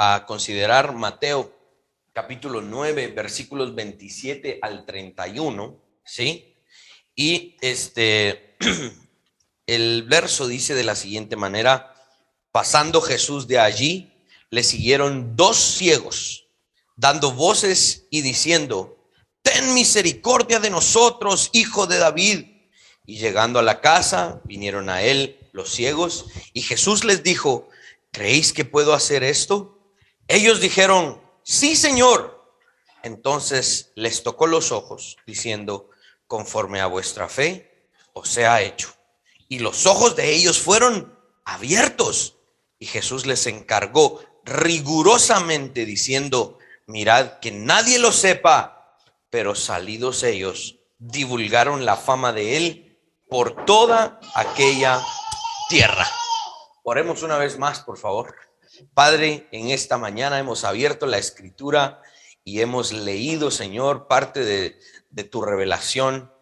a considerar Mateo capítulo 9, versículos 27 al 31, ¿sí? Y el verso dice de la siguiente manera: pasando Jesús de allí, le siguieron dos ciegos, dando voces y diciendo: ten misericordia de nosotros, hijo de David. Y llegando a la casa, vinieron a él los ciegos, y Jesús les dijo: ¿creéis que puedo hacer esto? Ellos dijeron: sí, Señor. Entonces les tocó los ojos, diciendo: conforme a vuestra fe os sea hecho. Y los ojos de ellos fueron abiertos. Y Jesús les encargó rigurosamente, diciendo: mirad que nadie lo sepa. Pero salidos ellos, divulgaron la fama de él por toda aquella tierra. Oremos una vez más, por favor. Padre, en esta mañana hemos abierto la Escritura y hemos leído, Señor, parte de tu revelación,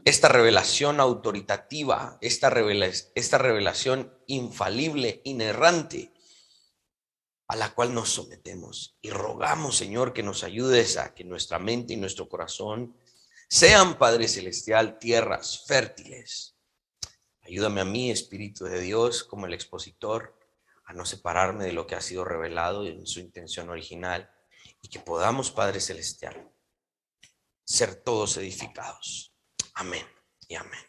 esta revelación autoritativa, esta revelación infalible, inerrante, a la cual nos sometemos. Y rogamos, Señor, que nos ayudes a que nuestra mente y nuestro corazón sean, Padre Celestial, tierras fértiles. Ayúdame a mí, Espíritu de Dios, como el expositor, a no separarme de lo que ha sido revelado en su intención original, y que podamos, Padre Celestial, ser todos edificados. Amén y amén.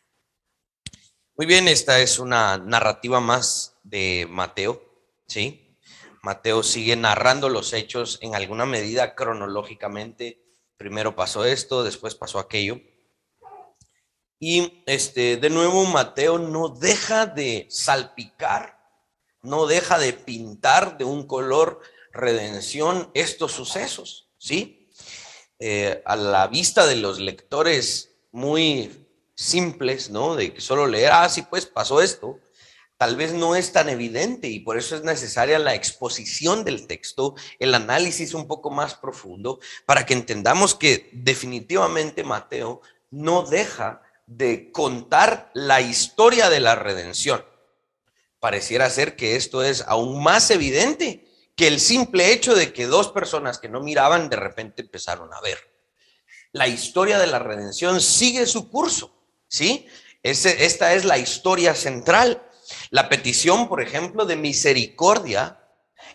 Muy bien, esta es una narrativa más de Mateo, ¿sí? Mateo sigue narrando los hechos en alguna medida cronológicamente. Primero pasó esto, después pasó aquello. Y de nuevo Mateo no deja de salpicar, no deja de pintar de un color redención estos sucesos, ¿sí? A la vista de los lectores muy simples, ¿no? De que solo leer, sí, pues pasó esto, tal vez no es tan evidente, y por eso es necesaria la exposición del texto, el análisis un poco más profundo, para que entendamos que definitivamente Mateo no deja de contar la historia de la redención. Pareciera ser que esto es aún más evidente que el simple hecho de que dos personas que no miraban de repente empezaron a ver. La historia de la redención sigue su curso, ¿sí? Esta es la historia central. La petición, por ejemplo, de misericordia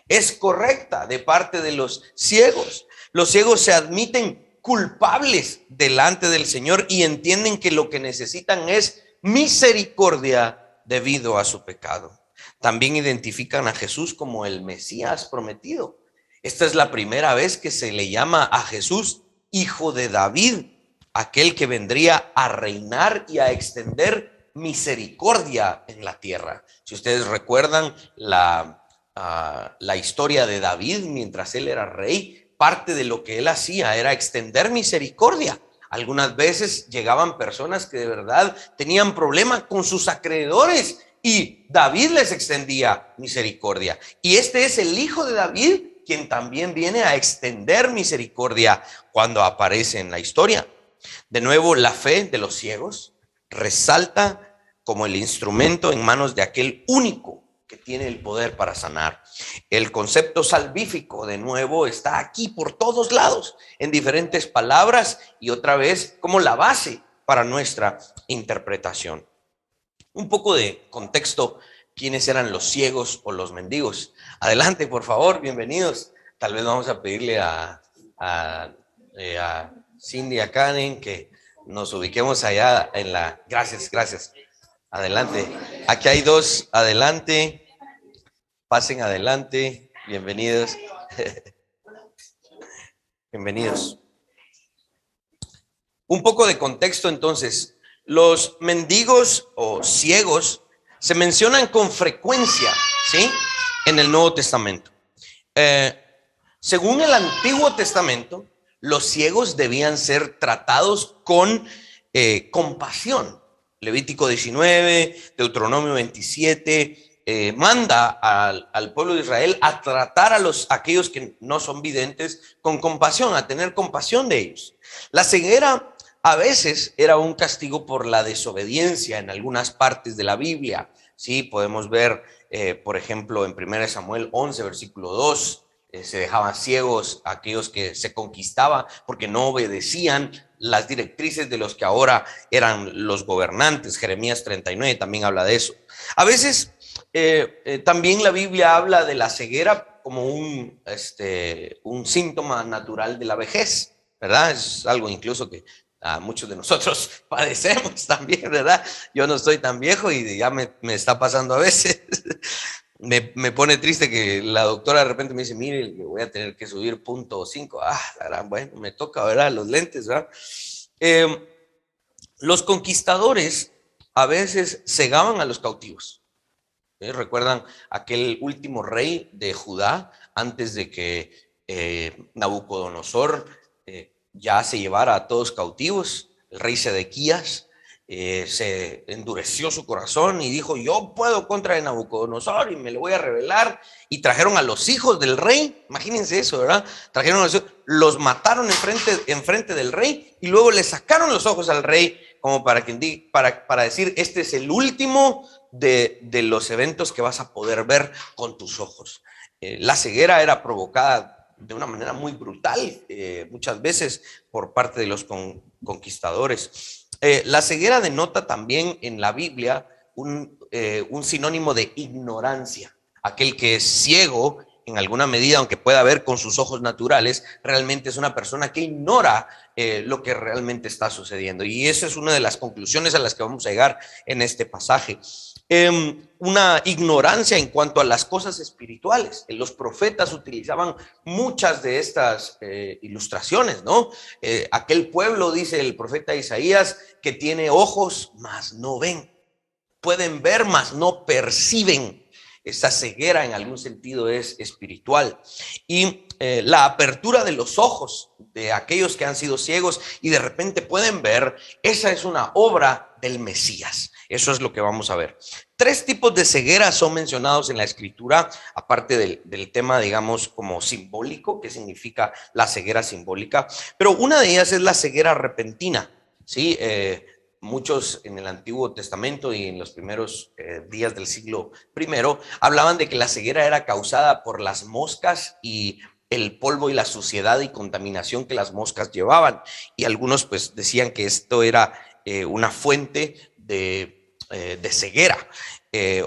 es correcta de parte de los ciegos. Los ciegos se admiten culpables delante del Señor y entienden que lo que necesitan es misericordia debido a su pecado. También identifican a Jesús como el Mesías prometido. Esta es la primera vez que se le llama a Jesús hijo de David, aquel que vendría a reinar y a extender misericordia en la tierra. Si ustedes recuerdan la historia de David mientras él era rey, parte de lo que él hacía era extender misericordia. Algunas veces llegaban personas que de verdad tenían problemas con sus acreedores y David les extendía misericordia. Y este es el hijo de David quien también viene a extender misericordia cuando aparece en la historia. De nuevo, la fe de los ciegos resalta como el instrumento en manos de aquel único que tiene el poder para sanar. El concepto salvífico, de nuevo, está aquí por todos lados, en diferentes palabras, y otra vez como la base para nuestra interpretación. Un poco de contexto: ¿quiénes eran los ciegos o los mendigos? Adelante, por favor, bienvenidos. Tal vez vamos a pedirle a Cindy, a Karen, que nos ubiquemos allá en la... Gracias. Adelante. Aquí hay dos, adelante. Pasen adelante. Bienvenidos. Bienvenidos. Un poco de contexto entonces. Los mendigos o ciegos se mencionan con frecuencia, ¿sí?, en el Nuevo Testamento. Según el Antiguo Testamento, los ciegos debían ser tratados con compasión. Levítico 19, Deuteronomio 27, manda al pueblo de Israel a tratar a aquellos que no son videntes con compasión, a tener compasión de ellos. La ceguera a veces era un castigo por la desobediencia en algunas partes de la Biblia. Sí, podemos ver, por ejemplo, en 1 Samuel 11, versículo 2, se dejaban ciegos aquellos que se conquistaba porque no obedecían las directrices de los que ahora eran los gobernantes. Jeremías 39 también habla de eso. A veces también la Biblia habla de la ceguera como un síntoma natural de la vejez, ¿verdad? Es algo incluso que muchos de nosotros padecemos también, ¿verdad? Yo no estoy tan viejo y ya me está pasando a veces. Me pone triste que la doctora de repente me dice, mire, voy a tener que subir 0.5. Bueno, me toca, ¿verdad? Los lentes, ¿verdad? Los conquistadores a veces cegaban a los cautivos. ¿Recuerdan aquel último rey de Judá antes de que Nabucodonosor ya se llevara a todos cautivos? El rey Sedequías se endureció su corazón y dijo, yo puedo contra de Nabucodonosor y me lo voy a revelar. Y trajeron a los hijos del rey, imagínense eso, ¿verdad? Trajeron a los mataron enfrente del rey y luego le sacaron los ojos al rey como para decir, este es el último de los eventos que vas a poder ver con tus ojos. La ceguera era provocada de una manera muy brutal, muchas veces por parte de los conquistadores. La ceguera denota también en la Biblia un sinónimo de ignorancia. Aquel que es ciego, en alguna medida, aunque pueda ver con sus ojos naturales, realmente es una persona que ignora lo que realmente está sucediendo. Y esa es una de las conclusiones a las que vamos a llegar en este pasaje. Una ignorancia en cuanto a las cosas espirituales. Los profetas utilizaban muchas de estas ilustraciones, ¿no? Aquel pueblo, dice el profeta Isaías, que tiene ojos, mas no ven. Pueden ver, mas no perciben. Esa ceguera en algún sentido es espiritual. Y la apertura de los ojos de aquellos que han sido ciegos y de repente pueden ver, esa es una obra del Mesías. Eso es lo que vamos a ver. 3 tipos de ceguera son mencionados en la escritura, aparte del tema, digamos, como simbólico, que significa la ceguera simbólica, pero una de ellas es la ceguera repentina, ¿sí? Muchos en el Antiguo Testamento y en los primeros días del siglo I hablaban de que la ceguera era causada por las moscas y el polvo y la suciedad y contaminación que las moscas llevaban. Y algunos pues decían que esto era una fuente de ceguera.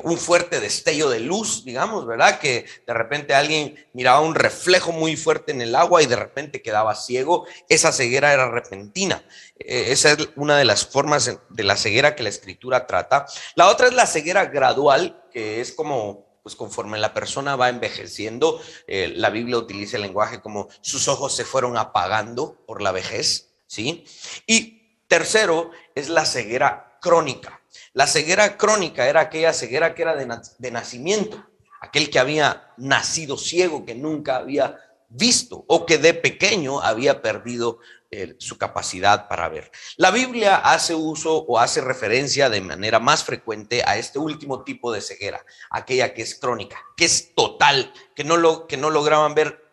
Un fuerte destello de luz, digamos, ¿verdad? Que de repente alguien miraba un reflejo muy fuerte en el agua y de repente quedaba ciego. Esa ceguera era repentina. Esa es una de las formas de la ceguera que la escritura trata. La otra es la ceguera gradual, que es como, pues conforme la persona va envejeciendo, la Biblia utiliza el lenguaje como sus ojos se fueron apagando por la vejez, ¿sí? Y tercero es la ceguera crónica. La ceguera crónica era aquella ceguera que era de nacimiento, aquel que había nacido ciego, que nunca había visto o que de pequeño había perdido su capacidad para ver. La Biblia hace uso o hace referencia de manera más frecuente a este último tipo de ceguera, aquella que es crónica, que es total, que no lograban ver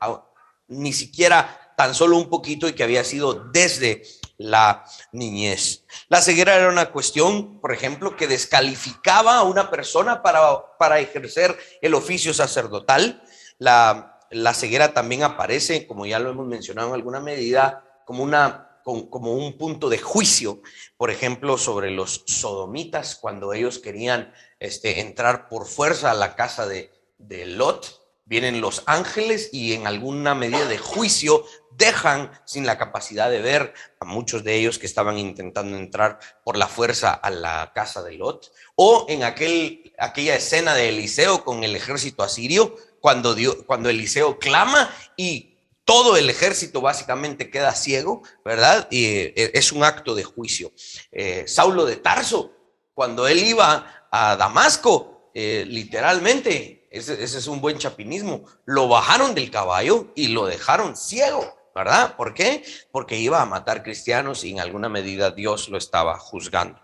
ni siquiera tan solo un poquito y que había sido desde la niñez. La ceguera era una cuestión, por ejemplo, que descalificaba a una persona para ejercer el oficio sacerdotal. La ceguera también aparece, como ya lo hemos mencionado en alguna medida, como un punto de juicio, por ejemplo, sobre los sodomitas, cuando ellos querían entrar por fuerza a la casa de Lot. Vienen los ángeles y en alguna medida de juicio dejan sin la capacidad de ver a muchos de ellos que estaban intentando entrar por la fuerza a la casa de Lot. O en aquella escena de Eliseo con el ejército asirio, cuando Eliseo clama y todo el ejército básicamente queda ciego, ¿verdad? Y es un acto de juicio. Saulo de Tarso, cuando él iba a Damasco, literalmente, ese es un buen chapinismo, lo bajaron del caballo y lo dejaron ciego, ¿verdad? ¿Por qué? Porque iba a matar cristianos y en alguna medida Dios lo estaba juzgando.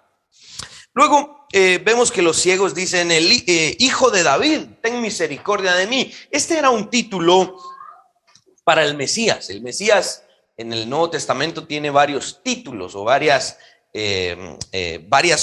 Luego vemos que los ciegos dicen, hijo de David, ten misericordia de mí. Este era un título para el Mesías. El Mesías en el Nuevo Testamento tiene varios títulos o varias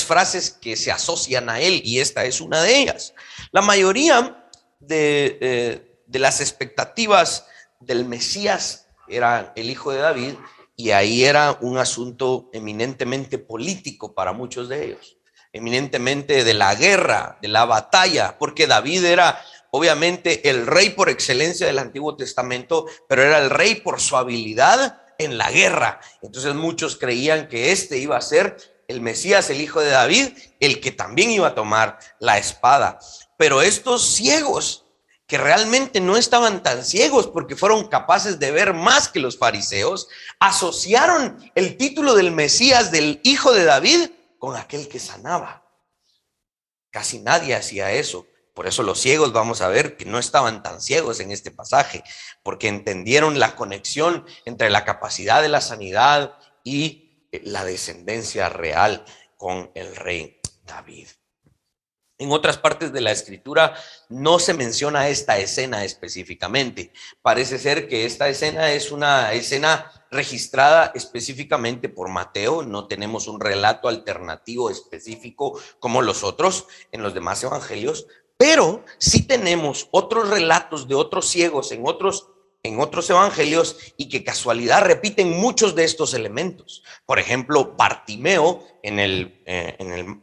frases que se asocian a él y esta es una de ellas. La mayoría de las expectativas del Mesías, era el hijo de David, y ahí era un asunto eminentemente político para muchos de ellos, eminentemente de la guerra, de la batalla, porque David era obviamente el rey por excelencia del Antiguo Testamento, pero era el rey por su habilidad en la guerra. Entonces muchos creían que este iba a ser el Mesías, el hijo de David, el que también iba a tomar la espada. Pero estos ciegos, que realmente no estaban tan ciegos porque fueron capaces de ver más que los fariseos, asociaron el título del Mesías, del hijo de David, con aquel que sanaba. Casi nadie hacía eso. Por eso los ciegos, vamos a ver que no estaban tan ciegos en este pasaje, porque entendieron la conexión entre la capacidad de la sanidad y la descendencia real con el rey David. En otras partes de la escritura no se menciona esta escena específicamente. Parece ser que esta escena es una escena registrada específicamente por Mateo. No tenemos un relato alternativo específico como los otros en los demás evangelios, pero sí tenemos otros relatos de otros ciegos en otros evangelios y que casualidad repiten muchos de estos elementos. Por ejemplo, Bartimeo en el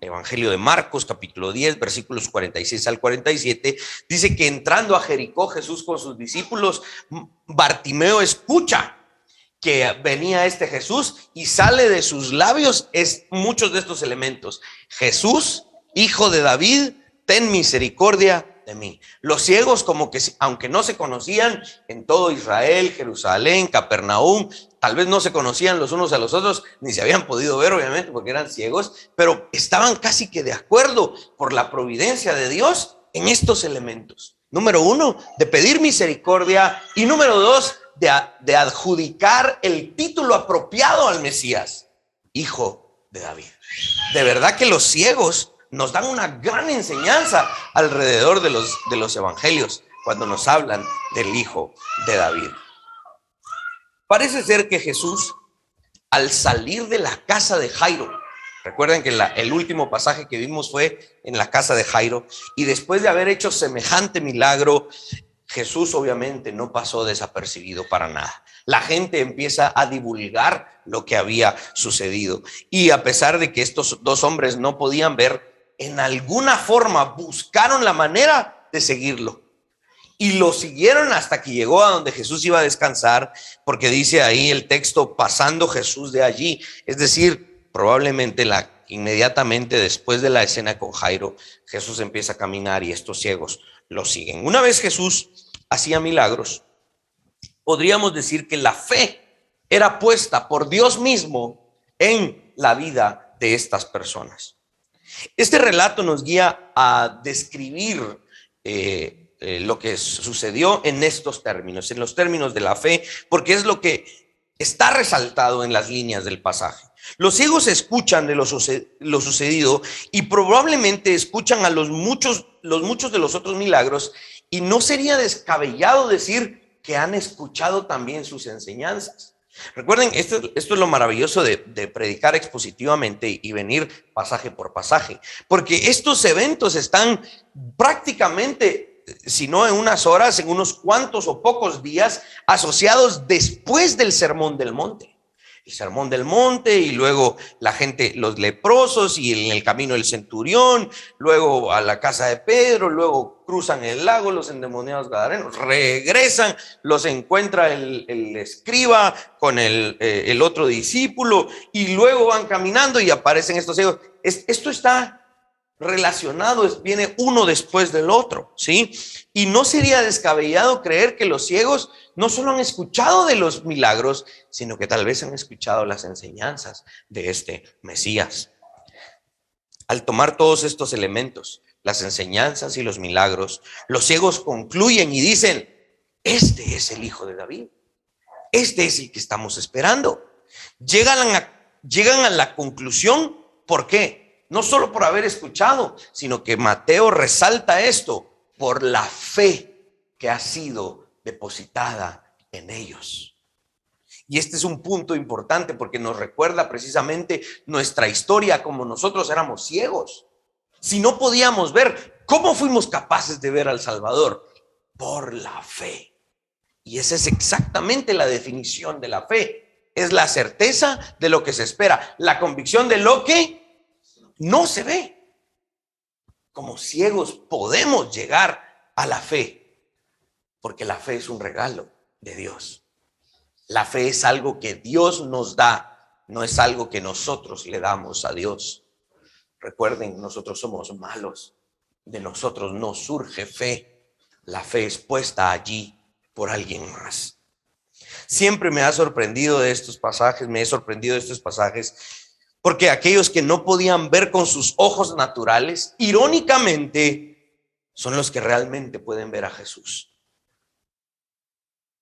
evangelio de Marcos, capítulo 10, versículos 46 al 47, dice que entrando a Jericó Jesús con sus discípulos, Bartimeo escucha que venía este Jesús y sale de sus labios muchos de estos elementos. Jesús, hijo de David, ten misericordia de mí. Los ciegos, como que aunque no se conocían en todo Israel, Jerusalén, Capernaum, tal vez no se conocían los unos a los otros, ni se habían podido ver obviamente porque eran ciegos, pero estaban casi que de acuerdo por la providencia de Dios en estos elementos. Número uno, de pedir misericordia, y número dos, de adjudicar el título apropiado al Mesías, hijo de David. De verdad que los ciegos nos dan una gran enseñanza alrededor de los evangelios cuando nos hablan del hijo de David. Parece ser que Jesús, al salir de la casa de Jairo, recuerden que el último pasaje que vimos fue en la casa de Jairo, y después de haber hecho semejante milagro, Jesús obviamente no pasó desapercibido para nada. La gente empieza a divulgar lo que había sucedido, y a pesar de que estos dos hombres no podían ver, en alguna forma buscaron la manera de seguirlo y lo siguieron hasta que llegó a donde Jesús iba a descansar, porque dice ahí el texto, pasando Jesús de allí, es decir, probablemente inmediatamente después de la escena con Jairo, Jesús empieza a caminar y estos ciegos lo siguen. Una vez Jesús hacía milagros, podríamos decir que la fe era puesta por Dios mismo en la vida de estas personas. Este relato nos guía a describir lo que sucedió en estos términos, en los términos de la fe, porque es lo que está resaltado en las líneas del pasaje. Los ciegos escuchan de lo sucedido y probablemente escuchan a los muchos de los otros milagros, y no sería descabellado decir que han escuchado también sus enseñanzas. Recuerden, esto es lo maravilloso de predicar expositivamente y venir pasaje por pasaje, porque estos eventos están prácticamente, si no en unas horas, en unos cuantos o pocos días, asociados después del Sermón del Monte. El Sermón del Monte, y luego la gente, los leprosos, y en el camino el centurión, luego a la casa de Pedro, luego cruzan el lago los endemoniados gadarenos, regresan, los encuentra el escriba con el otro discípulo, y luego van caminando y aparecen estos ciegos. Esto está relacionado, viene uno después del otro, ¿sí? Y no sería descabellado creer que los ciegos no solo han escuchado de los milagros, sino que tal vez han escuchado las enseñanzas de este Mesías. Al tomar todos estos elementos, las enseñanzas y los milagros, los ciegos concluyen y dicen, este es el hijo de David, este es el que estamos esperando. Llegan a la conclusión, ¿por qué? No solo por haber escuchado, sino que Mateo resalta esto, por la fe que ha sido depositada en ellos. Y este es un punto importante porque nos recuerda precisamente nuestra historia, como nosotros éramos ciegos. Si no podíamos ver, ¿cómo fuimos capaces de ver al Salvador? Por la fe. Y esa es exactamente la definición de la fe. Es la certeza de lo que se espera, la convicción de lo que no se ve. Como ciegos podemos llegar a la fe, porque la fe es un regalo de Dios. La fe es algo que Dios nos da, no es algo que nosotros le damos a Dios. Recuerden, nosotros somos malos, de nosotros no surge fe. La fe es puesta allí por alguien más. Siempre me ha sorprendido de estos pasajes, porque aquellos que no podían ver con sus ojos naturales, irónicamente, son los que realmente pueden ver a Jesús.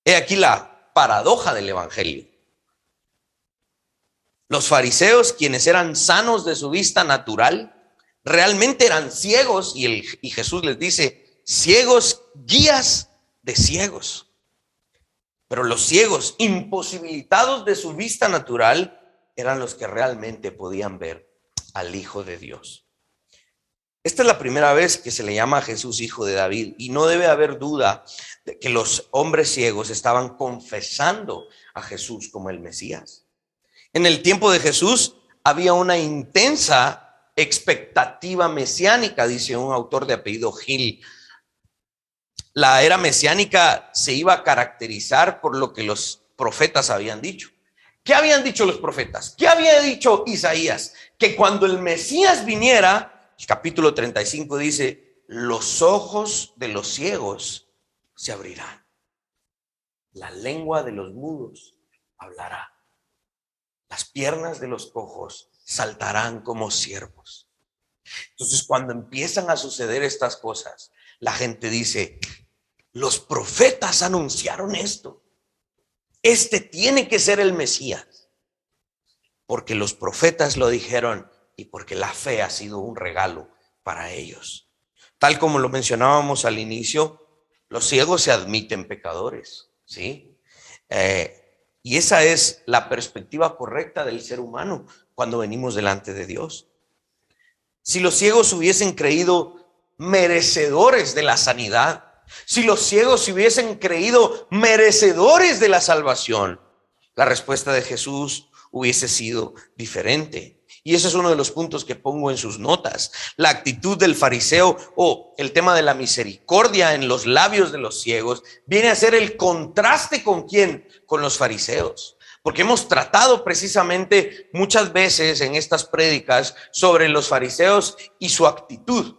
He aquí la paradoja del evangelio. Los fariseos, quienes eran sanos de su vista natural, realmente eran ciegos, y Jesús les dice: ciegos, guías de ciegos. Pero los ciegos, imposibilitados de su vista natural, eran los que realmente podían ver al Hijo de Dios. Esta es la primera vez que se le llama a Jesús Hijo de David, y no debe haber duda de que los hombres ciegos estaban confesando a Jesús como el Mesías. En el tiempo de Jesús había una intensa expectativa mesiánica, dice un autor de apellido Gil. La era mesiánica se iba a caracterizar por lo que los profetas habían dicho. ¿Qué habían dicho los profetas? ¿Qué había dicho Isaías? Que cuando el Mesías viniera, el capítulo 35 dice: los ojos de los ciegos se abrirán, la lengua de los mudos hablará, las piernas de los cojos saltarán como ciervos. Entonces, cuando empiezan a suceder estas cosas, la gente dice: los profetas anunciaron esto. Este tiene que ser el Mesías. Porque los profetas lo dijeron y porque la fe ha sido un regalo para ellos. Tal como lo mencionábamos al inicio, los ciegos se admiten pecadores, ¿sí? Y esa es la perspectiva correcta del ser humano cuando venimos delante de Dios. Si los ciegos hubiesen creído merecedores de la sanidad, si los ciegos se hubiesen creído merecedores de la salvación, la respuesta de Jesús hubiese sido diferente. Y ese es uno de los puntos que pongo en sus notas. La actitud del fariseo o el tema de la misericordia en los labios de los ciegos viene a ser el contraste ¿con quién? Con los fariseos. Porque hemos tratado precisamente muchas veces en estas prédicas sobre los fariseos y su actitud.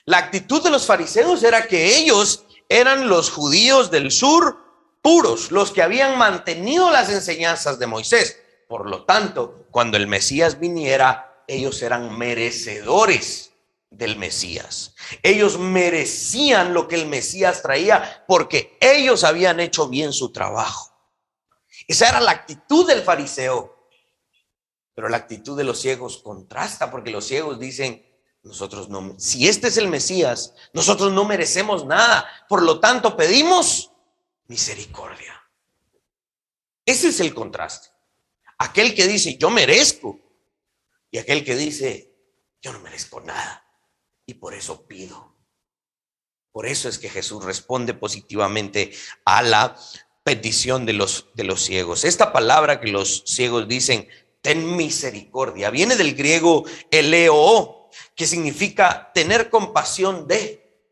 La actitud de los fariseos era que ellos eran los judíos del sur puros, los que habían mantenido las enseñanzas de Moisés. Por lo tanto, cuando el Mesías viniera, ellos eran merecedores del Mesías. Ellos merecían lo que el Mesías traía porque ellos habían hecho bien su trabajo. Esa era la actitud del fariseo. Pero la actitud de los ciegos contrasta, porque los ciegos dicen: nosotros no, si este es el Mesías, nosotros no merecemos nada, por lo tanto pedimos misericordia. Ese es el contraste. Aquel que dice: yo merezco, y aquel que dice: yo no merezco nada y por eso pido. Por eso es que Jesús responde positivamente a la petición de los ciegos. Esta palabra que los ciegos dicen, ten misericordia, viene del griego eleo, que significa tener compasión de.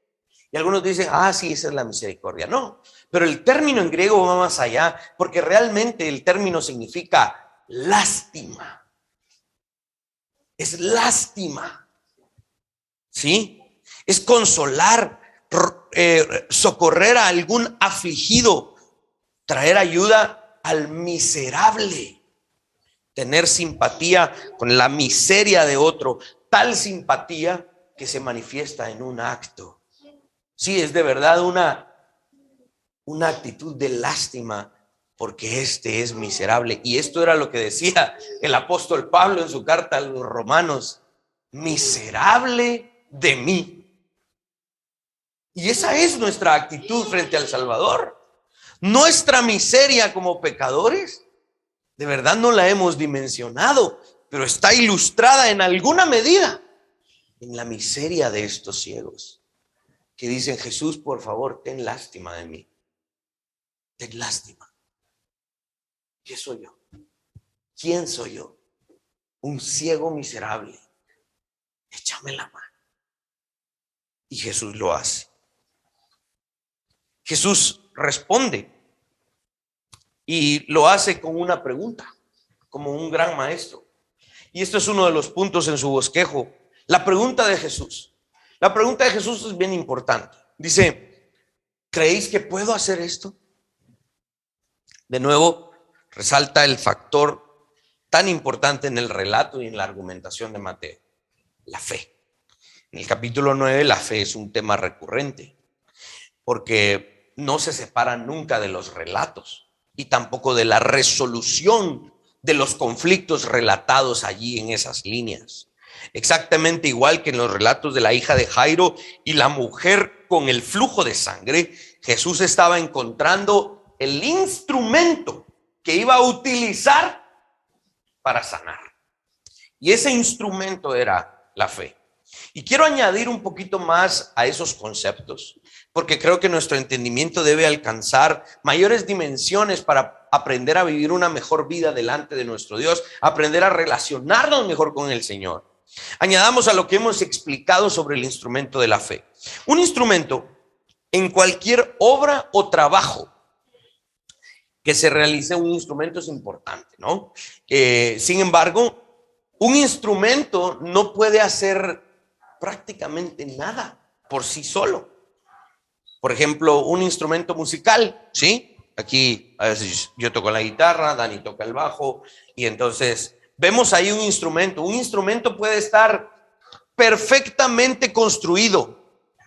Y algunos dicen: sí, esa es la misericordia. No, pero el término en griego va más allá, porque realmente el término significa lástima. Es lástima, ¿sí? Es consolar, socorrer a algún afligido, traer ayuda al miserable, tener simpatía con la miseria de otro, tal simpatía que se manifiesta en un acto. Sí, es de verdad una actitud de lástima, porque este es miserable. Y esto era lo que decía el apóstol Pablo en su carta a los romanos: miserable de mí. Y esa es nuestra actitud frente al Salvador. Nuestra miseria como pecadores, de verdad no la hemos dimensionado, pero está ilustrada en alguna medida en la miseria de estos ciegos, que dicen: Jesús, por favor, ten lástima de mí. ten lástima. ¿Qué soy yo? ¿Quién soy yo? Un ciego miserable. Échame la mano. Y Jesús lo hace. Jesús responde y lo hace con una pregunta, como un gran maestro. Y esto es uno de los puntos en su bosquejo. La pregunta de Jesús. La pregunta de Jesús es bien importante. Dice, ¿creéis que puedo hacer esto? De nuevo, resalta el factor tan importante en el relato y en la argumentación de Mateo, la fe. En el capítulo 9, la fe es un tema recurrente, porque no se separa nunca de los relatos y tampoco de la resolución de los conflictos relatados allí en esas líneas. Exactamente igual que en los relatos de la hija de Jairo y la mujer con el flujo de sangre, Jesús estaba encontrando el instrumento que iba a utilizar para sanar. Y ese instrumento era la fe. Y quiero añadir un poquito más a esos conceptos, porque creo que nuestro entendimiento debe alcanzar mayores dimensiones para aprender a vivir una mejor vida delante de nuestro Dios, aprender a relacionarnos mejor con el Señor. Añadamos a lo que hemos explicado sobre el instrumento de la fe. Un instrumento en cualquier obra o trabajo que se realice, un instrumento es importante, ¿no? Sin embargo, un instrumento no puede hacer prácticamente nada por sí solo. Por ejemplo, un instrumento musical, ¿sí? Aquí a veces yo toco la guitarra, Dani toca el bajo, y entonces vemos ahí un instrumento. Un instrumento puede estar perfectamente construido,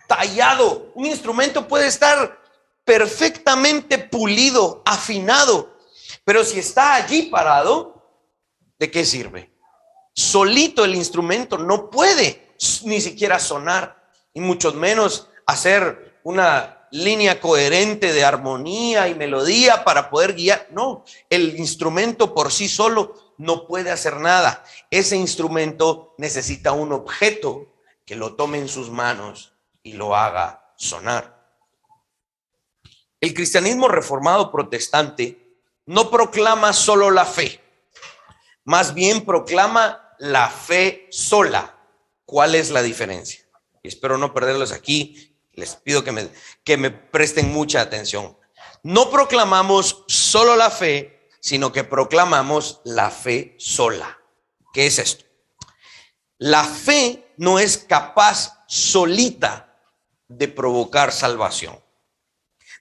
tallado. Un instrumento puede estar perfectamente pulido, afinado, pero si está allí parado, ¿de qué sirve? Solito el instrumento no puede ni siquiera sonar, y mucho menos hacer una línea coherente de armonía y melodía para poder guiar. No, el instrumento por sí solo no puede hacer nada. Ese instrumento necesita un objeto que lo tome en sus manos y lo haga sonar. El cristianismo reformado protestante no proclama solo la fe, más bien proclama la fe sola. ¿Cuál es la diferencia? Y espero no perderlos aquí. Les pido que me presten mucha atención. No proclamamos solo la fe, sino que proclamamos la fe sola. ¿Qué es esto? La fe no es capaz solita de provocar salvación.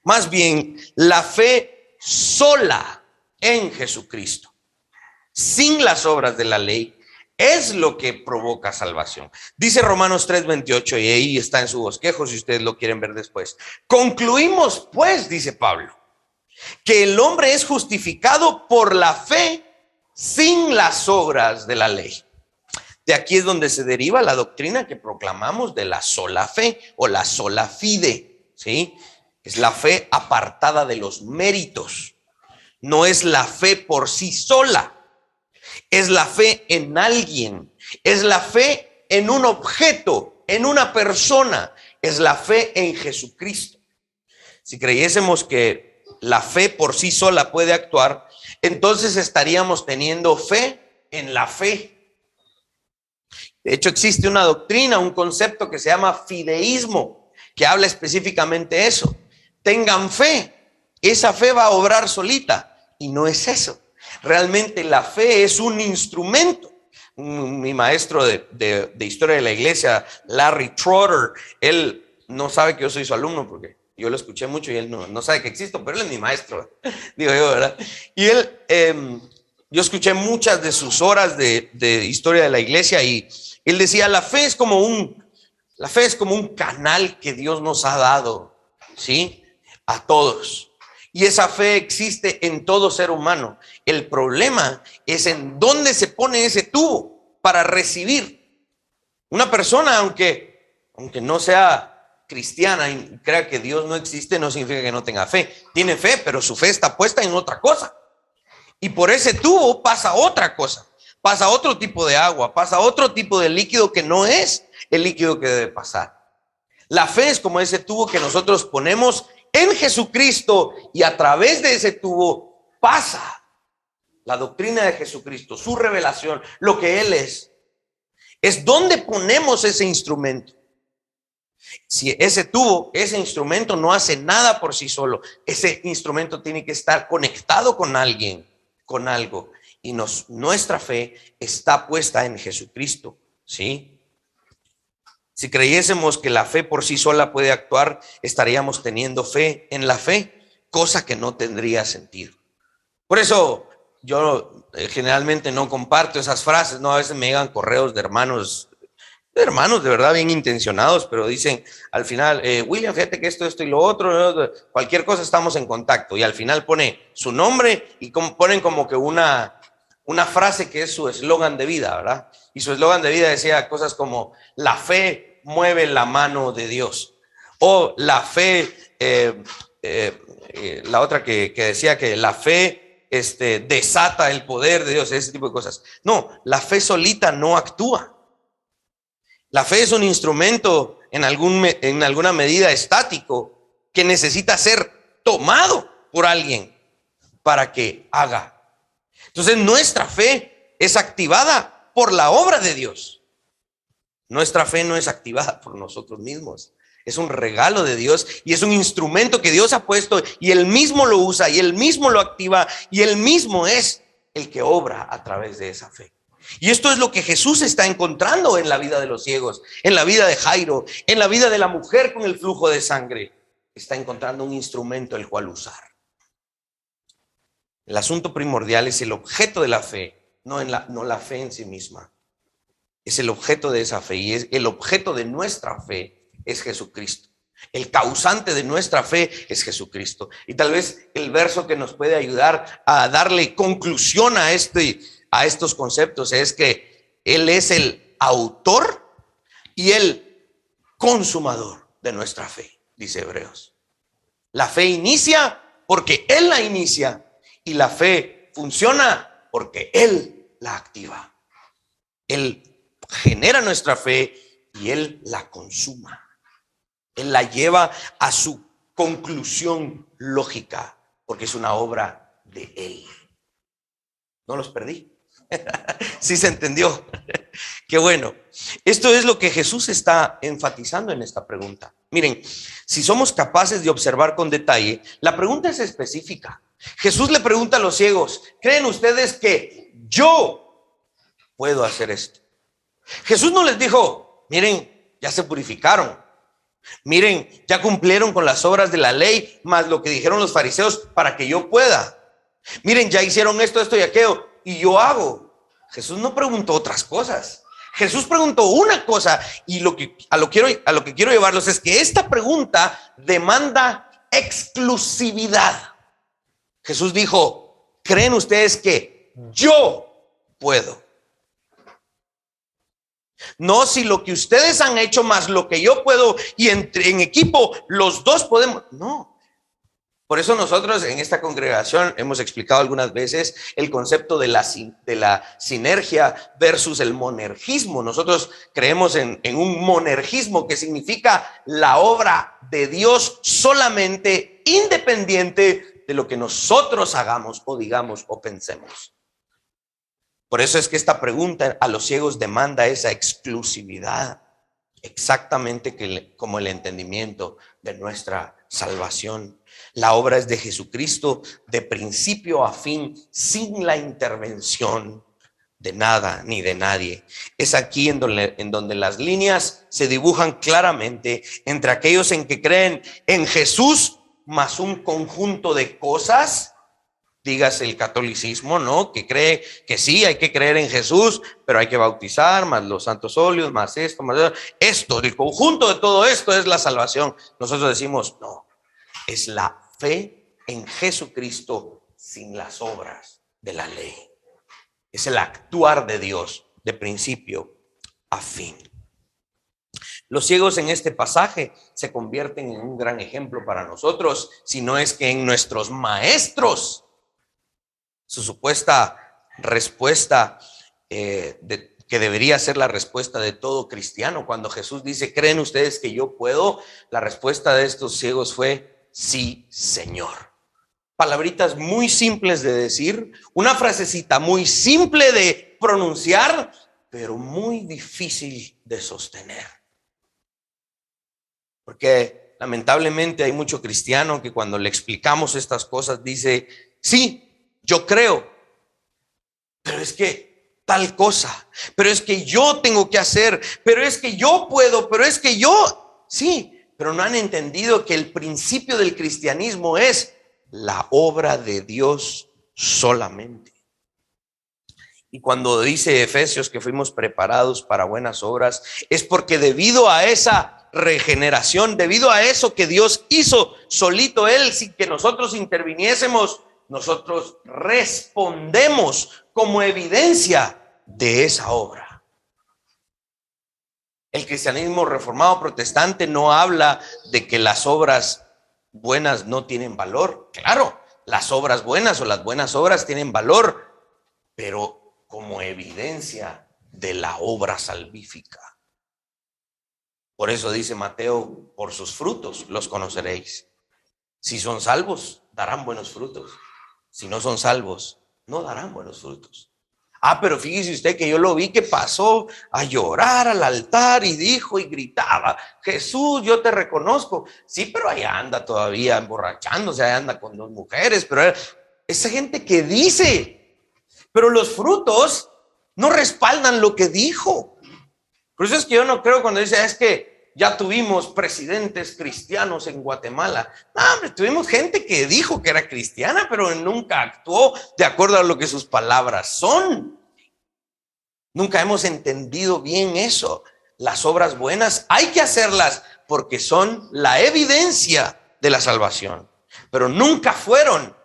Más bien, la fe sola en Jesucristo, sin las obras de la ley, es lo que provoca salvación. Dice Romanos 3:28, y ahí está en su bosquejo si ustedes lo quieren ver después. Concluimos pues, dice Pablo, que el hombre es justificado por la fe sin las obras de la ley. De aquí es donde se deriva la doctrina que proclamamos de la sola fe o la sola fide, ¿sí? Es la fe apartada de los méritos. No es la fe por sí sola. Es la fe en alguien. Es la fe en un objeto, en una persona. Es la fe en Jesucristo. Si creyésemos que la fe por sí sola puede actuar, entonces estaríamos teniendo fe en la fe. De hecho, existe una doctrina, un concepto que se llama fideísmo, que habla específicamente de eso. Tengan fe, esa fe va a obrar solita, y no es eso. Realmente la fe es un instrumento. Mi maestro de historia de la iglesia, Larry Trotter, él no sabe que yo soy su alumno porque yo lo escuché mucho y él no sabe que existo, pero él es mi maestro, digo yo, ¿verdad? Y él, yo escuché muchas de sus horas de historia de la iglesia y él decía, la fe es como un canal que Dios nos ha dado, ¿sí? A todos. Y esa fe existe en todo ser humano. El problema es en dónde se pone ese tubo para recibir. Una persona, aunque no sea cristiana y crea que Dios no existe, no significa que no tenga fe. Tiene fe, pero su fe está puesta en otra cosa. Y por ese tubo pasa otra cosa. Pasa otro tipo de agua, pasa otro tipo de líquido que no es el líquido que debe pasar. La fe es como ese tubo que nosotros ponemos en Jesucristo, y a través de ese tubo pasa la doctrina de Jesucristo, su revelación, lo que Él es donde ponemos ese instrumento. Si ese tubo, ese instrumento no hace nada por sí solo, ese instrumento tiene que estar conectado con alguien, con algo, y nuestra fe está puesta en Jesucristo, ¿sí? Si creyésemos que la fe por sí sola puede actuar, estaríamos teniendo fe en la fe, cosa que no tendría sentido. Por eso yo generalmente no comparto esas frases, ¿no? A veces me llegan correos de hermanos de verdad bien intencionados, pero dicen al final, William, fíjate que esto y lo otro, cualquier cosa estamos en contacto, y al final pone su nombre y ponen como que una frase que es su eslogan de vida, ¿verdad? Y su eslogan de vida decía cosas como: la fe mueve la mano de Dios, o la fe, la otra que decía que la fe desata el poder de Dios, ese tipo de cosas. No, la fe solita no actúa. La fe es un instrumento en alguna medida estático que necesita ser tomado por alguien para que haga. Entonces nuestra fe es activada por la obra de Dios. Nuestra fe no es activada por nosotros mismos. Es un regalo de Dios y es un instrumento que Dios ha puesto, y Él mismo lo usa y Él mismo lo activa, y Él mismo es el que obra a través de esa fe. Y esto es lo que Jesús está encontrando en la vida de los ciegos, en la vida de Jairo, en la vida de la mujer con el flujo de sangre. Está encontrando un instrumento el cual usar. El asunto primordial es el objeto de la fe, no la fe en sí misma. Es el objeto de esa fe, y el objeto de nuestra fe es Jesucristo. El causante de nuestra fe es Jesucristo. Y tal vez el verso que nos puede ayudar a darle conclusión a estos conceptos es que Él es el autor y el consumador de nuestra fe, dice Hebreos. La fe inicia porque Él la inicia, y la fe funciona porque Él la activa. Él genera nuestra fe y Él la consuma. Él la lleva a su conclusión lógica porque es una obra de Él. No los perdí. Sí se entendió. Qué bueno. Esto es lo que Jesús está enfatizando en esta pregunta. Miren, si somos capaces de observar con detalle, la pregunta es específica. Jesús le pregunta a los ciegos: ¿creen ustedes que yo puedo hacer esto? Jesús no les dijo: miren, ya se purificaron, miren, ya cumplieron con las obras de la ley, más lo que dijeron los fariseos para que yo pueda. Miren, ya hicieron esto y aquello, y yo hago. Jesús no preguntó otras cosas. Jesús preguntó una cosa, y a lo que quiero llevarlos es que esta pregunta demanda exclusividad. Jesús dijo: ¿creen ustedes que yo puedo? No si lo que ustedes han hecho más lo que yo puedo, y en equipo los dos podemos. No. Por eso nosotros en esta congregación hemos explicado algunas veces el concepto de la sinergia versus el monergismo. Nosotros creemos en un monergismo, que significa la obra de Dios solamente, independiente de lo que nosotros hagamos o digamos o pensemos. Por eso es que esta pregunta a los ciegos demanda esa exclusividad, exactamente como el entendimiento de nuestra salvación. La obra es de Jesucristo de principio a fin, sin la intervención de nada ni de nadie. Es aquí en donde las líneas se dibujan claramente entre aquellos en que creen en Jesús más un conjunto de cosas. Dígase el catolicismo, ¿no? Que cree que sí, hay que creer en Jesús, pero hay que bautizar, más los santos óleos, más esto, más esto. El conjunto de todo esto es la salvación. Nosotros decimos: no, es la fe en Jesucristo sin las obras de la ley. Es el actuar de Dios de principio a fin. Los ciegos en este pasaje se convierten en un gran ejemplo para nosotros, si no es que en nuestros maestros. Su supuesta respuesta que debería ser la respuesta de todo cristiano. Cuando Jesús dice: ¿creen ustedes que yo puedo? La respuesta de estos ciegos fue: sí, Señor. Palabritas muy simples de decir, una frasecita muy simple de pronunciar, pero muy difícil de sostener. Porque lamentablemente hay mucho cristiano que cuando le explicamos estas cosas dice, sí, yo creo, pero es que tal cosa, pero es que yo tengo que hacer, pero es que yo puedo, pero es que yo, sí, pero no han entendido que el principio del cristianismo es la obra de Dios solamente. Y cuando dice Efesios que fuimos preparados para buenas obras, es porque debido a esa regeneración, debido a eso que Dios hizo solito Él, sin que nosotros interviniésemos, nosotros respondemos como evidencia de esa obra. El cristianismo reformado protestante no habla de que las obras buenas no tienen valor. Claro, las obras buenas o las buenas obras tienen valor, pero como evidencia de la obra salvífica. Por eso dice Mateo, por sus frutos los conoceréis. Si son salvos, darán buenos frutos. Si no son salvos, no darán buenos frutos. Pero fíjese usted que yo lo vi que pasó a llorar al altar y dijo y gritaba, Jesús, yo te reconozco. Sí, pero ahí anda todavía emborrachándose, ahí anda con 2 mujeres, pero esa gente que dice, pero los frutos no respaldan lo que dijo. Por eso es que yo no creo cuando dice, es que ya tuvimos presidentes cristianos en Guatemala. No, hombre, tuvimos gente que dijo que era cristiana, pero nunca actuó de acuerdo a lo que sus palabras son. Nunca hemos entendido bien eso. Las obras buenas hay que hacerlas porque son la evidencia de la salvación, pero nunca fueron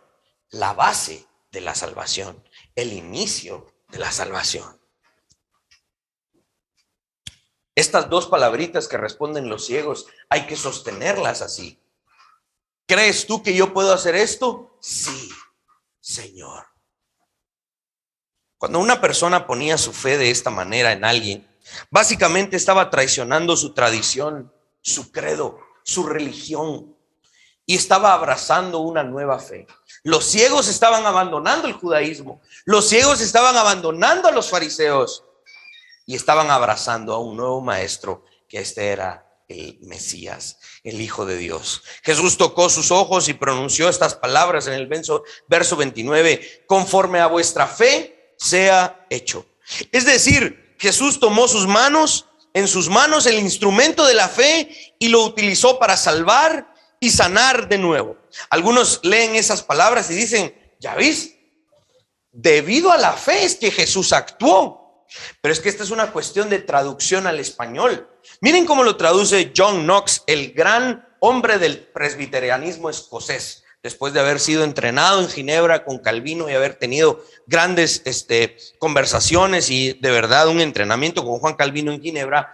la base de la salvación, el inicio de la salvación. Estas 2 palabritas que responden los ciegos, hay que sostenerlas así. ¿Crees tú que yo puedo hacer esto? Sí, Señor. Cuando una persona ponía su fe de esta manera en alguien, básicamente estaba traicionando su tradición, su credo, su religión, y estaba abrazando una nueva fe. Los ciegos estaban abandonando el judaísmo, los ciegos estaban abandonando a los fariseos, y estaban abrazando a un nuevo maestro, que este era el Mesías, el Hijo de Dios. Jesús tocó sus ojos y pronunció estas palabras en el verso 29, conforme a vuestra fe sea hecho. Es decir, Jesús tomó en sus manos el instrumento de la fe y lo utilizó para salvar y sanar de nuevo. Algunos leen esas palabras y dicen, ya ves, debido a la fe es que Jesús actuó. Pero es que esta es una cuestión de traducción al español. Miren cómo lo traduce John Knox, el gran hombre del presbiterianismo escocés, después de haber sido entrenado en Ginebra con Calvino y haber tenido grandes conversaciones y de verdad un entrenamiento con Juan Calvino en Ginebra.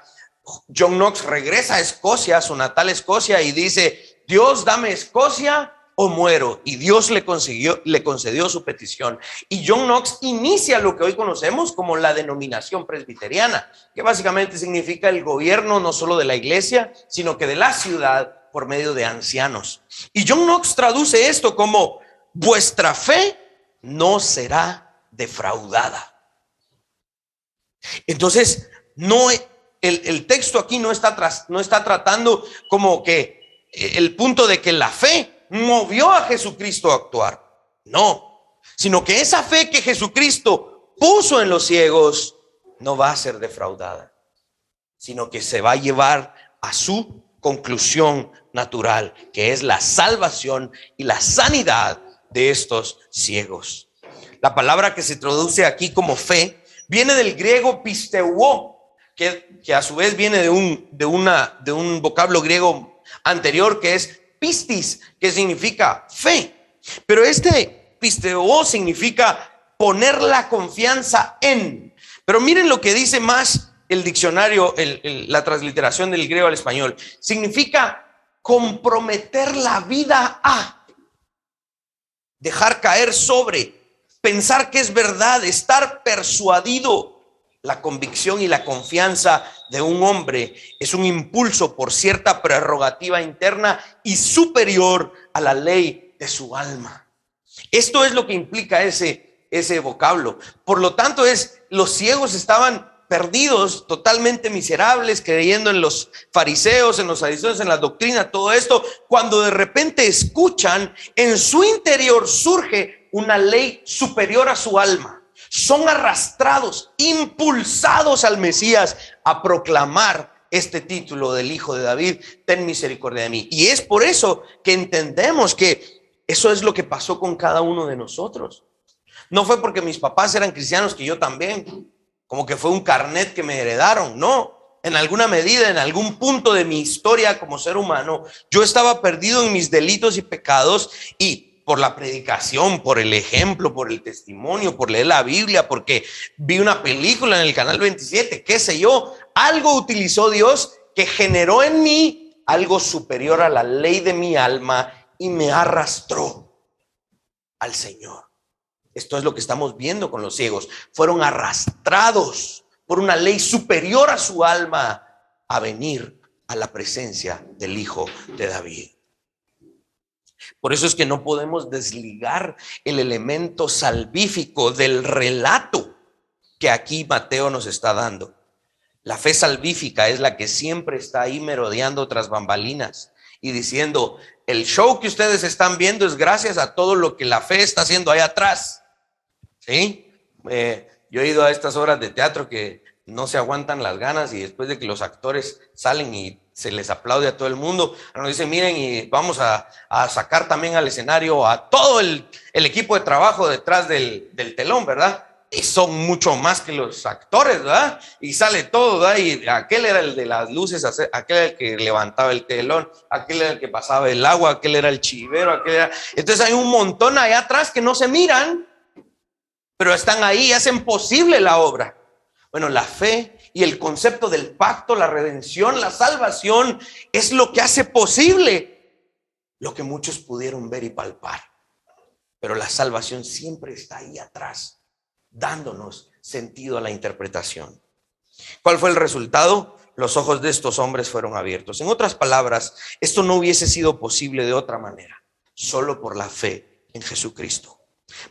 John Knox regresa a Escocia, a su natal Escocia, y dice, Dios, dame Escocia o muero. Y Dios le concedió su petición. Y John Knox inicia lo que hoy conocemos como la denominación presbiteriana, que básicamente significa el gobierno no solo de la iglesia, sino que de la ciudad por medio de ancianos. Y John Knox traduce esto como, vuestra fe no será defraudada. Entonces, el texto aquí no está tratando como que el punto de que la fe movió a Jesucristo a actuar. No, sino que esa fe que Jesucristo puso en los ciegos no va a ser defraudada, sino que se va a llevar a su conclusión natural, que es la salvación y la sanidad de estos ciegos. La palabra que se traduce aquí como fe viene del griego pisteuo, que a su vez viene de un vocablo griego anterior que es pistis, que significa fe. Pero este pisteuo significa poner la confianza en. Pero miren lo que dice más el diccionario, la transliteración del griego al español. Significa comprometer la vida a, dejar caer sobre, pensar que es verdad, estar persuadido. La convicción y la confianza de un hombre es un impulso por cierta prerrogativa interna y superior a la ley de su alma. Esto es lo que implica ese vocablo. Por lo tanto, los ciegos estaban perdidos, totalmente miserables, creyendo en los fariseos, en los saduceos, en la doctrina, todo esto, cuando de repente escuchan, en su interior surge una ley superior a su alma. Son arrastrados, impulsados al Mesías a proclamar este título del Hijo de David: ten misericordia de mí. Y es por eso que entendemos que eso es lo que pasó con cada uno de nosotros. No fue porque mis papás eran cristianos que yo también, como que fue un carnet que me heredaron. No, en alguna medida, en algún punto de mi historia como ser humano, yo estaba perdido en mis delitos y pecados, y por la predicación, por el ejemplo, por el testimonio, por leer la Biblia, porque vi una película en el canal 27, qué sé yo, algo utilizó Dios que generó en mí algo superior a la ley de mi alma y me arrastró al Señor. Esto es lo que estamos viendo con los ciegos. Fueron arrastrados por una ley superior a su alma a venir a la presencia del Hijo de David. Por eso es que no podemos desligar el elemento salvífico del relato que aquí Mateo nos está dando. La fe salvífica es la que siempre está ahí merodeando tras bambalinas y diciendo: el show que ustedes están viendo es gracias a todo lo que la fe está haciendo ahí atrás. ¿Sí? Yo he ido a estas obras de teatro que no se aguantan las ganas, y después de que los actores salen y se les aplaude a todo el mundo, nos dicen: miren, y vamos a sacar también al escenario a todo el equipo de trabajo detrás del telón, ¿verdad? Y son mucho más que los actores, ¿verdad? Y sale todo, ¿verdad? Y aquel era el de las luces, aquel era el que levantaba el telón, aquel era el que pasaba el agua, aquel era el chivero, aquel era... Entonces hay un montón allá atrás que no se miran, pero están ahí y hacen posible la obra. Bueno, la fe y el concepto del pacto, la redención, la salvación, es lo que hace posible lo que muchos pudieron ver y palpar. Pero la salvación siempre está ahí atrás, dándonos sentido a la interpretación. ¿Cuál fue el resultado? Los ojos de estos hombres fueron abiertos. En otras palabras, esto no hubiese sido posible de otra manera, solo por la fe en Jesucristo.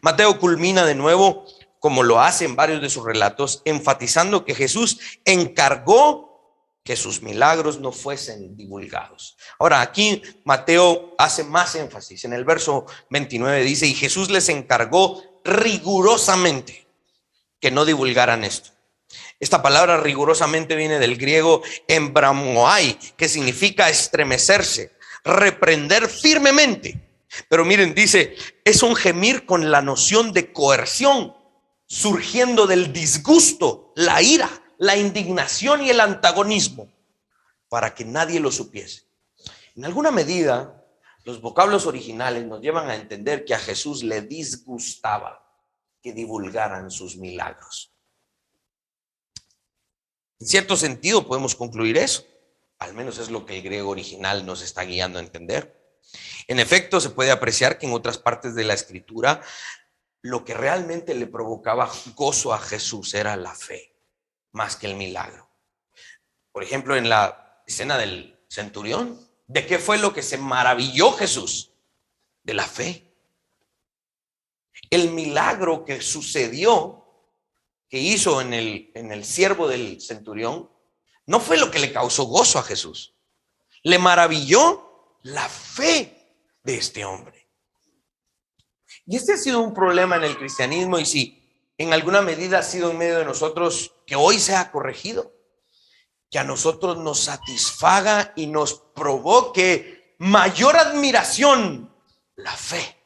Mateo culmina de nuevo, como lo hace en varios de sus relatos, enfatizando que Jesús encargó que sus milagros no fuesen divulgados. Ahora, aquí Mateo hace más énfasis. En el verso 29 dice: y Jesús les encargó rigurosamente que no divulgaran esto. Esta palabra rigurosamente viene del griego embramoai, que significa estremecerse, reprender firmemente. Pero miren, dice, es un gemir con la noción de coerción, surgiendo del disgusto, la ira, la indignación y el antagonismo, para que nadie lo supiese. En alguna medida, los vocablos originales nos llevan a entender que a Jesús le disgustaba que divulgaran sus milagros. En cierto sentido podemos concluir eso, al menos es lo que el griego original nos está guiando a entender. En efecto, se puede apreciar que en otras partes de la escritura lo que realmente le provocaba gozo a Jesús era la fe, más que el milagro. Por ejemplo, en la escena del centurión, ¿de qué fue lo que se maravilló Jesús? De la fe. El milagro que sucedió, que hizo en el siervo del centurión, no fue lo que le causó gozo a Jesús. Le maravilló la fe de este hombre. Y este ha sido un problema en el cristianismo, y si en alguna medida ha sido en medio de nosotros, que hoy se ha corregido, que a nosotros nos satisfaga y nos provoque mayor admiración la fe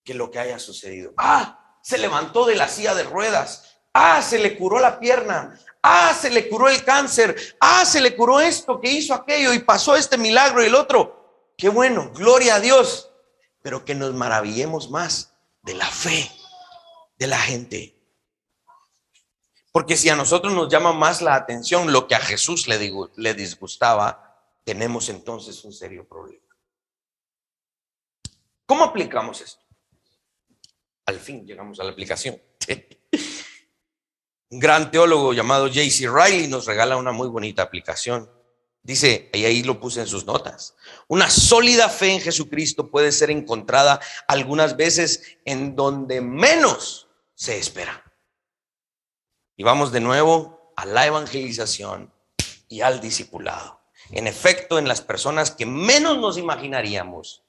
que lo que haya sucedido. Se levantó de la silla de ruedas, se le curó la pierna, se le curó el cáncer, se le curó esto, que hizo aquello y pasó este milagro y el otro. Qué bueno, gloria a Dios, pero que nos maravillemos más de la fe de la gente. Porque si a nosotros nos llama más la atención lo que a Jesús le disgustaba, tenemos entonces un serio problema. ¿Cómo aplicamos esto? Al fin llegamos a la aplicación. Un gran teólogo llamado J.C. Riley nos regala una muy bonita aplicación. Dice, y ahí lo puse en sus notas, una sólida fe en Jesucristo puede ser encontrada algunas veces en donde menos se espera. Y vamos de nuevo a la evangelización y al discipulado. En efecto, en las personas que menos nos imaginaríamos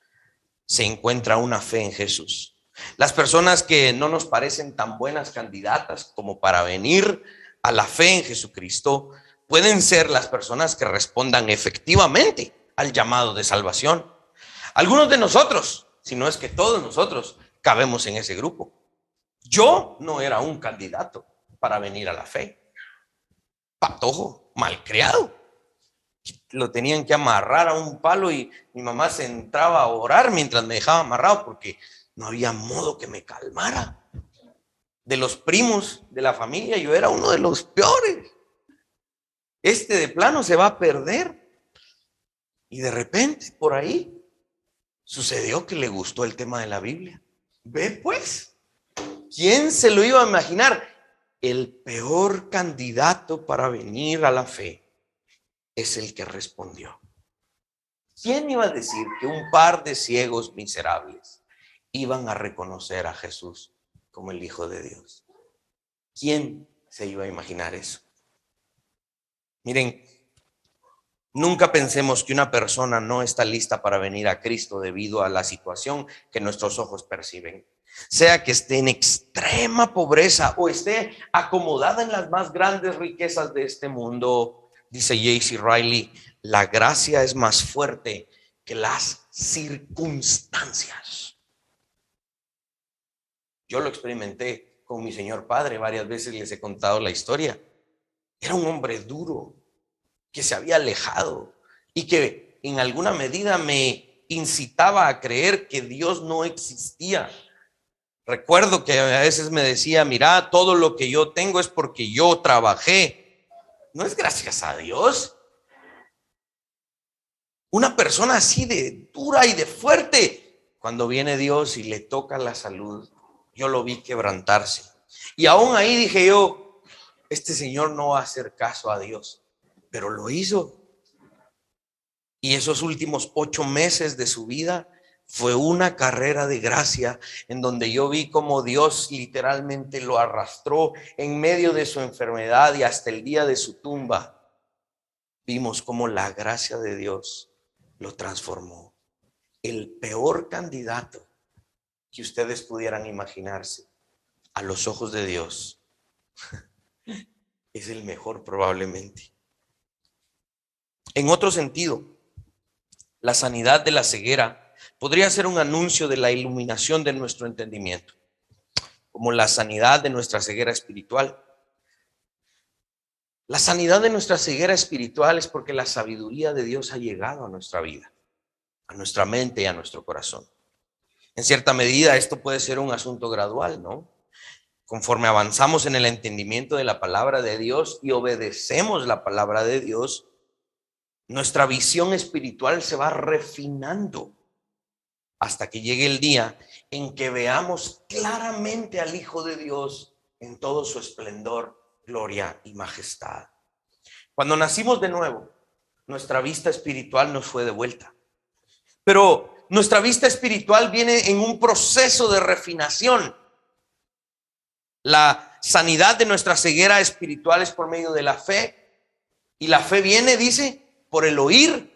se encuentra una fe en Jesús. Las personas que no nos parecen tan buenas candidatas como para venir a la fe en Jesucristo pueden ser las personas que respondan efectivamente al llamado de salvación. Algunos de nosotros, si no es que todos nosotros, cabemos en ese grupo. Yo no era un candidato para venir a la fe. Patojo, malcriado. Lo tenían que amarrar a un palo y mi mamá se entraba a orar mientras me dejaba amarrado porque no había modo que me calmara. De los primos de la familia, yo era uno de los peores. De plano se va a perder. Y de repente, por ahí, sucedió que le gustó el tema de la Biblia. Ve pues, ¿quién se lo iba a imaginar? El peor candidato para venir a la fe es el que respondió. ¿Quién iba a decir que un par de ciegos miserables iban a reconocer a Jesús como el Hijo de Dios? ¿Quién se iba a imaginar eso? Miren, nunca pensemos que una persona no está lista para venir a Cristo debido a la situación que nuestros ojos perciben. Sea que esté en extrema pobreza o esté acomodada en las más grandes riquezas de este mundo, dice J.C. Riley, la gracia es más fuerte que las circunstancias. Yo lo experimenté con mi señor padre, varias veces les he contado la historia. Era un hombre duro, que se había alejado y que en alguna medida me incitaba a creer que Dios no existía. Recuerdo que a veces me decía, mira, todo lo que yo tengo es porque yo trabajé. No es gracias a Dios. Una persona así de dura y de fuerte, cuando viene Dios y le toca la salud, yo lo vi quebrantarse. Y aún ahí dije yo, este señor no va a hacer caso a Dios, pero lo hizo. Y esos últimos 8 meses de su vida fue una carrera de gracia en donde yo vi cómo Dios literalmente lo arrastró en medio de su enfermedad y hasta el día de su tumba. Vimos cómo la gracia de Dios lo transformó. El peor candidato que ustedes pudieran imaginarse a los ojos de Dios es el mejor probablemente. En otro sentido, la sanidad de la ceguera podría ser un anuncio de la iluminación de nuestro entendimiento, como la sanidad de nuestra ceguera espiritual. La sanidad de nuestra ceguera espiritual es porque la sabiduría de Dios ha llegado a nuestra vida, a nuestra mente y a nuestro corazón. En cierta medida, esto puede ser un asunto gradual, ¿no? Conforme avanzamos en el entendimiento de la palabra de Dios y obedecemos la palabra de Dios, nuestra visión espiritual se va refinando hasta que llegue el día en que veamos claramente al Hijo de Dios en todo su esplendor, gloria y majestad. Cuando nacimos de nuevo, nuestra vista espiritual nos fue devuelta. Pero nuestra vista espiritual viene en un proceso de refinación. La sanidad de nuestra ceguera espiritual es por medio de la fe. Y la fe viene, dice, por el oír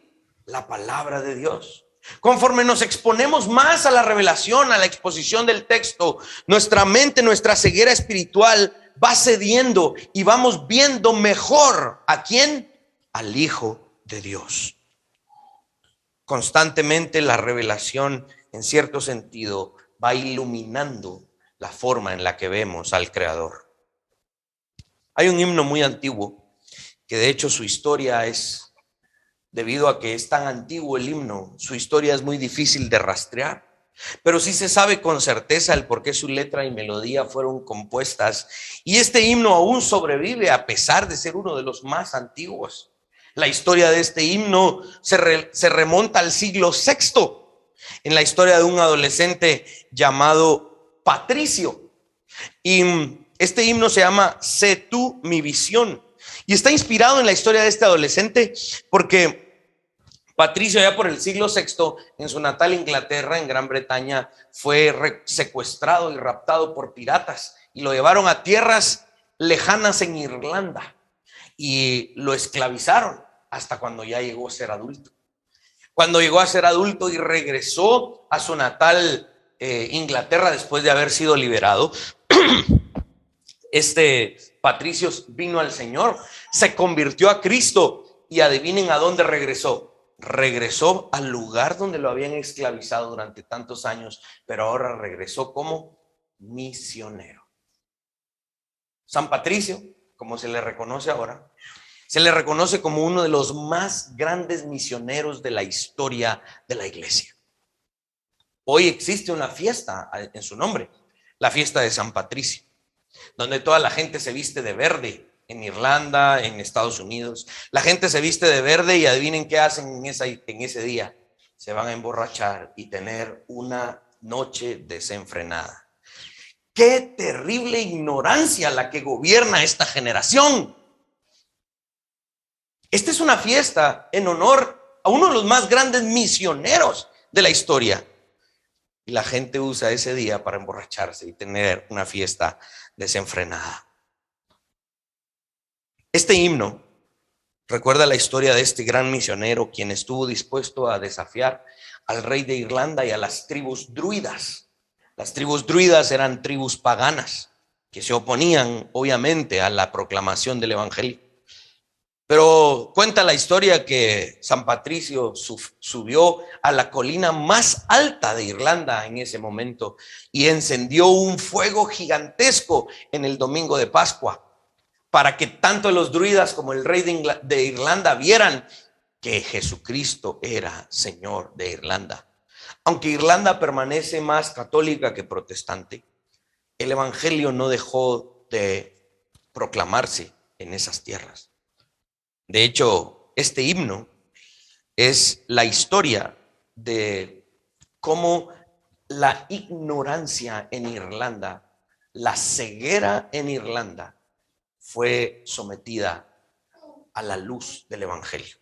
la palabra de Dios. Conforme nos exponemos más a la revelación, a la exposición del texto, nuestra mente, nuestra ceguera espiritual va cediendo y vamos viendo mejor ¿a quién? Al Hijo de Dios. Constantemente la revelación, en cierto sentido, va iluminando la forma en la que vemos al Creador. Hay un himno muy antiguo que de hecho su historia es, debido a que es tan antiguo el himno, su historia es muy difícil de rastrear, pero sí se sabe con certeza el por qué su letra y melodía fueron compuestas, y este himno aún sobrevive a pesar de ser uno de los más antiguos. La historia de este himno se remonta al siglo VI, en la historia de un adolescente llamado Patricio, y este himno se llama Sé tú mi visión. Y está inspirado en la historia de este adolescente porque Patricio, ya por el siglo VI, en su natal Inglaterra, en Gran Bretaña, fue secuestrado y raptado por piratas y lo llevaron a tierras lejanas en Irlanda y lo esclavizaron hasta cuando ya llegó a ser adulto. Cuando llegó a ser adulto y regresó a su natal Inglaterra después de haber sido liberado, Patricio vino al Señor, se convirtió a Cristo y adivinen a dónde regresó. Regresó al lugar donde lo habían esclavizado durante tantos años, pero ahora regresó como misionero. San Patricio, como se le reconoce ahora, se le reconoce como uno de los más grandes misioneros de la historia de la iglesia. Hoy existe una fiesta en su nombre, la fiesta de San Patricio, donde toda la gente se viste de verde. En Irlanda, en Estados Unidos, la gente se viste de verde y adivinen qué hacen en ese día. Se van a emborrachar y tener una noche desenfrenada. ¡Qué terrible ignorancia la que gobierna esta generación! Esta es una fiesta en honor a uno de los más grandes misioneros de la historia. Y la gente usa ese día para emborracharse y tener una fiesta desenfrenada. Este himno recuerda la historia de este gran misionero, quien estuvo dispuesto a desafiar al rey de Irlanda y a las tribus druidas. Las tribus druidas eran tribus paganas que se oponían, obviamente, a la proclamación del evangelio. Pero cuenta la historia que San Patricio subió a la colina más alta de Irlanda en ese momento y encendió un fuego gigantesco en el domingo de Pascua, para que tanto los druidas como el rey de Irlanda vieran que Jesucristo era Señor de Irlanda. Aunque Irlanda permanece más católica que protestante, el evangelio no dejó de proclamarse en esas tierras. De hecho, este himno es la historia de cómo la ignorancia en Irlanda, la ceguera en Irlanda, fue sometida a la luz del evangelio.